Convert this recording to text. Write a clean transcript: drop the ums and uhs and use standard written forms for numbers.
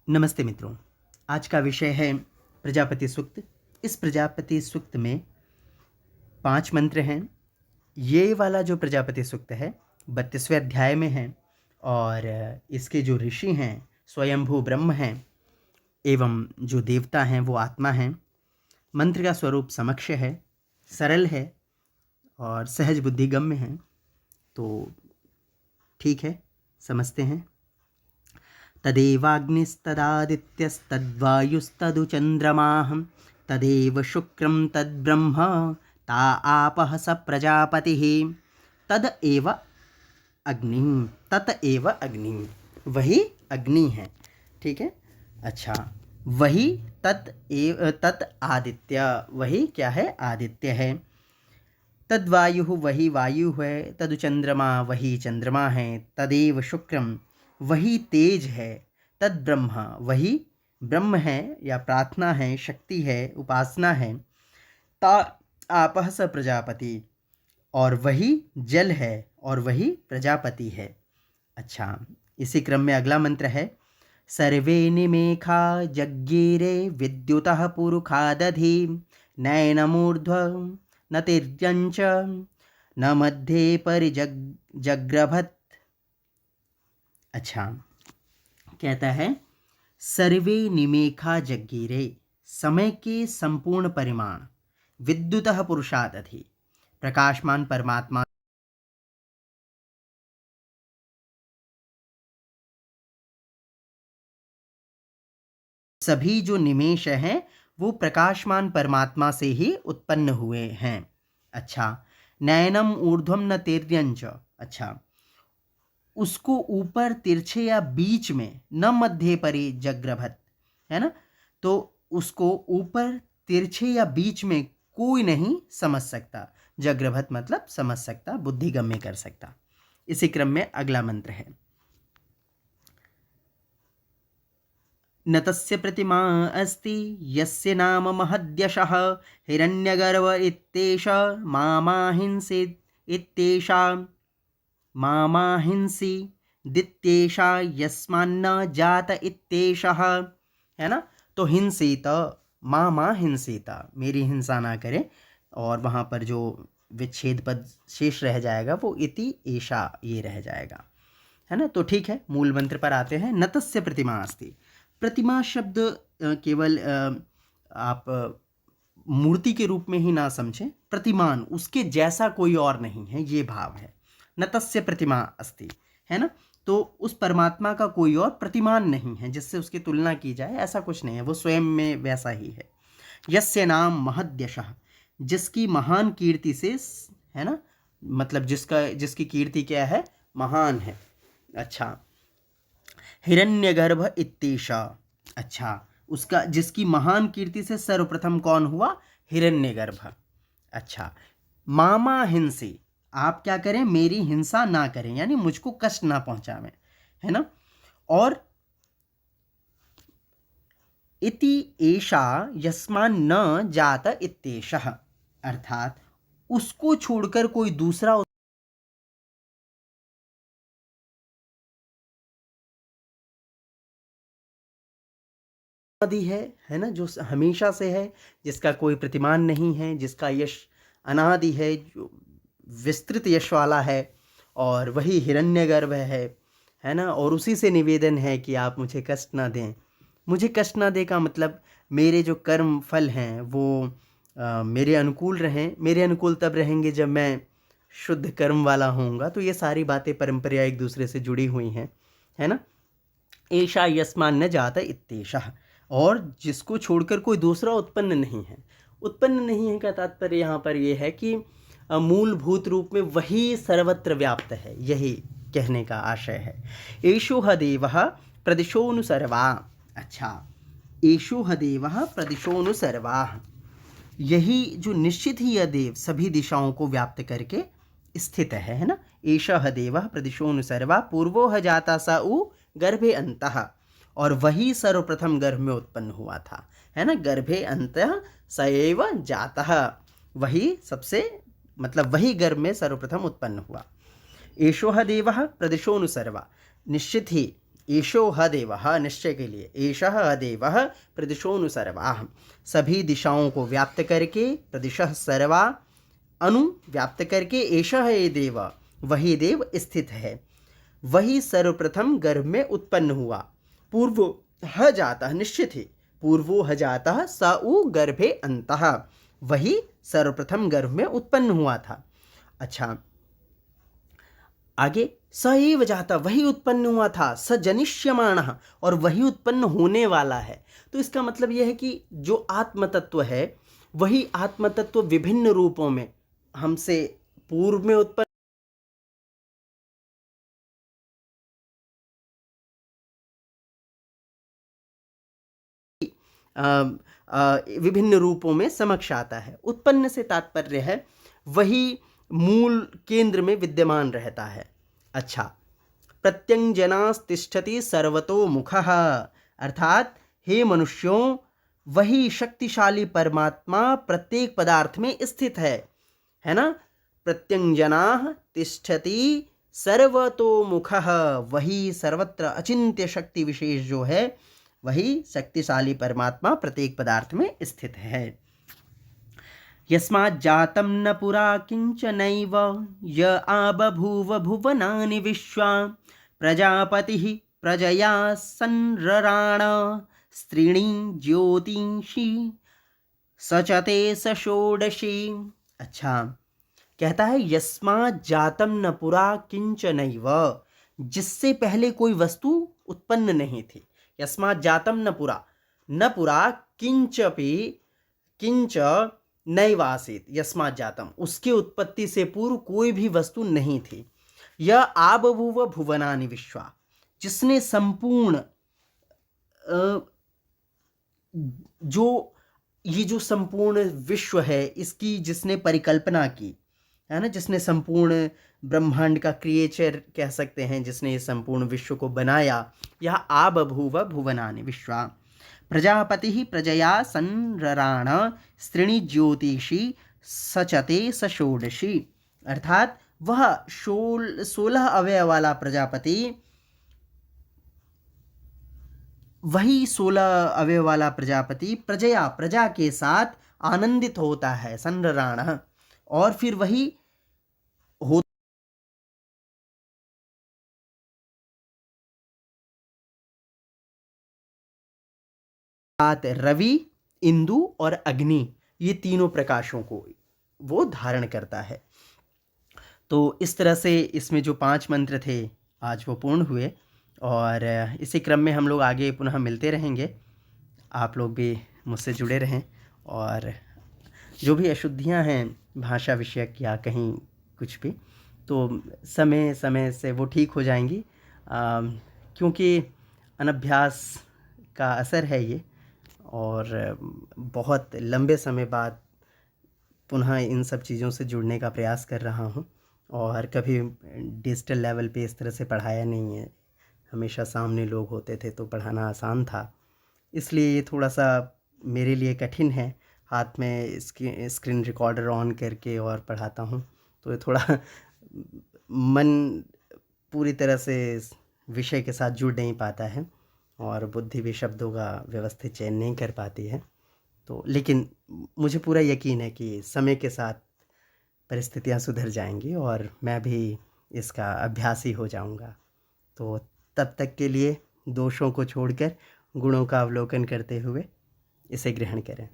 नमस्ते मित्रों। आज का विषय है प्रजापति सूक्त। इस प्रजापति सूक्त में 5 मंत्र हैं। ये वाला जो प्रजापति सूक्त है 32वें अध्याय में है और इसके जो ऋषि हैं स्वयंभू ब्रह्म हैं एवं जो देवता हैं वो आत्मा हैं। मंत्र का स्वरूप समक्ष है, सरल है और सहज बुद्धिगम्य है। तो ठीक है, समझते हैं। तदेवाग्निस्तदादित्यस्तद्वायुस्तदु चन्द्रमाः तदेव शुक्रं तद्ब्रह्म ता आपः स प्रजापतिः तद एव अग्नि। तत एव अग्नि, वही अग्नि है। ठीक है, अच्छा। वही तत आदित्य, वही क्या है? आदित्य है। तद्वायु, वही वायु है। तदु चंद्रमा, वही चंद्रमा है। तदेव शुक्रम, वही तेज है। तद ब्रह्म, वही ब्रह्म है या प्रार्थना है, शक्ति है, उपासना है। ता आपः स प्रजापति, और वही जल है और वही प्रजापति है। अच्छा, इसी क्रम में अगला मंत्र है सर्वे निमेखा जज्ञिरे विद्युतः पुरुखादधि नयनमूर्ध्व न तिर्यञ्च न मध्ये परिजग्रभत। अच्छा, कहता है सर्वे निमेखा जज्ञिरे, समय के संपूर्ण परिमाण, विद्युतः पुरुषादधि, प्रकाशमान परमात्मा, सभी जो निमेष हैं वो प्रकाशमान परमात्मा से ही उत्पन्न हुए हैं। अच्छा, नयनम ऊर्ध्वम न तिर्यञ्च, अच्छा, उसको ऊपर तिरछे या बीच में, न मध्य परिजग्रभत, है ना, तो उसको ऊपर तिरछे या बीच में कोई नहीं समझ सकता। जग्रभत मतलब समझ सकता, बुद्धिगम्य कर सकता। इसी क्रम में अगला मंत्र है न तस्य प्रतिमा अस्ति यस्य नाम महद्यशः हिरण्यगर्भ इत्येष मामाहिंसीत् इत्येषा मामाहिंसी दित्येषा यस्मान्न जात इत्येषः, है ना। तो हिंसीत, मामा हिंसीत, मेरी हिंसा ना करे, और वहाँ पर जो विच्छेद पद शेष रह जाएगा वो इति एषा ये रह जाएगा, है ना। तो ठीक है, मूल मंत्र पर आते हैं। न तस्य प्रतिमा अस्ति। प्रतिमा शब्द केवल आप मूर्ति के रूप में ही ना समझें, प्रतिमान, उसके जैसा कोई और नहीं है, ये भाव है। न तस्य प्रतिमा अस्ति, है ना। तो उस परमात्मा का कोई और प्रतिमान नहीं है जिससे उसकी तुलना की जाए, ऐसा कुछ नहीं है, वो स्वयं में वैसा ही है। यस्य नाम महद्यशः, जिसकी महान कीर्ति से, है ना, मतलब जिसकी कीर्ति क्या है? महान है। अच्छा, हिरण्यगर्भ इत्येषा, अच्छा, उसका जिसकी महान कीर्ति से सर्वप्रथम कौन हुआ? हिरण्यगर्भ। अच्छा, मामा हिंसी, आप क्या करें? मेरी हिंसा ना करें, यानी मुझको कष्ट ना पहुंचावें, है ना। और इति एषा यस्मान न जात इत्येषः, अर्थात उसको छोड़कर कोई दूसरा आदि है ना, जो हमेशा से है, जिसका कोई प्रतिमान नहीं है, जिसका यश अनादि है, जो विस्तृत यश वाला है, और वही हिरण्यगर्भ है ना। और उसी से निवेदन है कि आप मुझे कष्ट ना दें। मुझे कष्ट ना दे का मतलब मेरे जो कर्म फल हैं वो मेरे अनुकूल रहें। मेरे अनुकूल तब रहेंगे जब मैं शुद्ध कर्म वाला होऊंगा। तो ये सारी बातें परंपरा एक दूसरे से जुड़ी हुई हैं, है ना। एषा यस्मान न जाता इत्येषः, और जिसको छोड़कर कोई दूसरा उत्पन्न नहीं है। उत्पन्न नहीं है का तात्पर्य यहाँ पर यह है कि मूलभूत रूप में वही सर्वत्र व्याप्त है, यही कहने का आशय है। एषो ह देवः प्रदिशोनु सर्वा, अच्छा, एषो ह देवः प्रदिशोनु सर्वाः, यही जो निश्चित ही यह देव सभी दिशाओं को व्याप्त करके स्थित है ना। एषः देवः प्रदिशोनु सर्वा पूर्वो ह जाता स उ गर्भे अंतः, और वही सर्वप्रथम गर्भ में उत्पन्न हुआ था, है ना। गर्भे अंतः स एव जातः, वही सबसे, मतलब वही गर्भ में सर्वप्रथम उत्पन्न हुआ। एषो ह देवः प्रदिशोनु सर्वा, निश्चित ही एषो ह देवः, निश्चय के लिए, एषः ह देवः प्रदिशोऽनु सर्वाः, सभी दिशाओं को व्याप्त करके, प्रदिशः सर्वा, अनु व्याप्त करके, एषः ये देव, वही देव स्थित है, वही सर्वप्रथम गर्भ में उत्पन्न हुआ। पूर्वो ह जातः, निश्चित ही, पूर्वो ह जातः स उ गर्भे अंतः, वही सर्वप्रथम गर्भ में उत्पन्न हुआ था। अच्छा, आगे, स एव जाता, वही उत्पन्न हुआ था, स जनिष्यमाणः, और वही उत्पन्न होने वाला है। तो इसका मतलब यह है कि जो आत्म तत्व है, वही आत्म तत्व विभिन्न रूपों में हमसे पूर्व में उत्पन्न, विभिन्न रूपों में समक्ष आता है। उत्पन्न से तात्पर्य है वही मूल केंद्र में विद्यमान रहता है। अच्छा, प्रत्यंजनास्तिष्ठति सर्वतो मुखः, अर्थात हे मनुष्यों, वही शक्तिशाली परमात्मा प्रत्येक पदार्थ में स्थित है ना। प्रत्यंजनाः तिष्ठति सर्वतो मुखः, वही सर्वत्र अचिंत्य शक्ति विशेष जो है, वही शक्तिशाली परमात्मा प्रत्येक पदार्थ में स्थित है। यस्माज्जातं न पुरा किंचनैव य आबभूव भुवनानि विश्वा, प्रजापतिः प्रजया संरराण, स्त्रीणि ज्योतिषि सचते सषोडशी। अच्छा, कहता है यस्मात् जातम न पुरा किंचनैव, जिससे पहले कोई वस्तु उत्पन्न नहीं थी। यस्मात् जातम न पुरा, न पुरा किंचपि किंच नैवासीत, यस्मात् जातम, उसके उत्पत्ति से पूर्व कोई भी वस्तु नहीं थी। यह आबभूव भुवनानि विश्वा, जिसने संपूर्ण जो संपूर्ण विश्व है इसकी जिसने परिकल्पना की है ना, जिसने संपूर्ण ब्रह्मांड का क्रिएचर कह सकते हैं, जिसने इस संपूर्ण विश्व को बनाया, यह आबभूव भुवनानि विश्वा। प्रजापति प्रजया संरराण, स्त्रीणि ज्योतिषि सचते सषोडशी, अर्थात वह 16 अवयव वाला प्रजापति, वही 16 अवयव वाला प्रजापति प्रजया, प्रजा के साथ आनंदित होता है, संरराण, और फिर वही हो रवि, इंदु और अग्नि, ये तीनों प्रकाशों को वो धारण करता है। तो इस तरह से इसमें जो 5 मंत्र थे आज वो पूर्ण हुए, और इसी क्रम में हम लोग आगे पुनः मिलते रहेंगे। आप लोग भी मुझसे जुड़े रहें, और जो भी अशुद्धियां हैं भाषा विषयक या कहीं कुछ भी, तो समय समय से वो ठीक हो जाएंगी, क्योंकि अनभ्यास का असर है ये, और बहुत लंबे समय बाद पुनः इन सब चीज़ों से जुड़ने का प्रयास कर रहा हूँ, और कभी डिजिटल लेवल पे इस तरह से पढ़ाया नहीं है। हमेशा सामने लोग होते थे तो पढ़ाना आसान था, इसलिए ये थोड़ा सा मेरे लिए कठिन है। हाथ में इसकी स्क्रीन रिकॉर्डर ऑन करके और पढ़ाता हूँ, तो ये थोड़ा मन पूरी तरह से विषय के साथ जुड़ नहीं पाता है, और बुद्धि भी शब्दों का व्यवस्थित चयन नहीं कर पाती है। तो लेकिन मुझे पूरा यकीन है कि समय के साथ परिस्थितियां सुधर जाएंगी और मैं भी इसका अभ्यासी हो जाऊंगा। तो तब तक के लिए दोषों को छोड़कर गुणों का अवलोकन करते हुए इसे ग्रहण करें।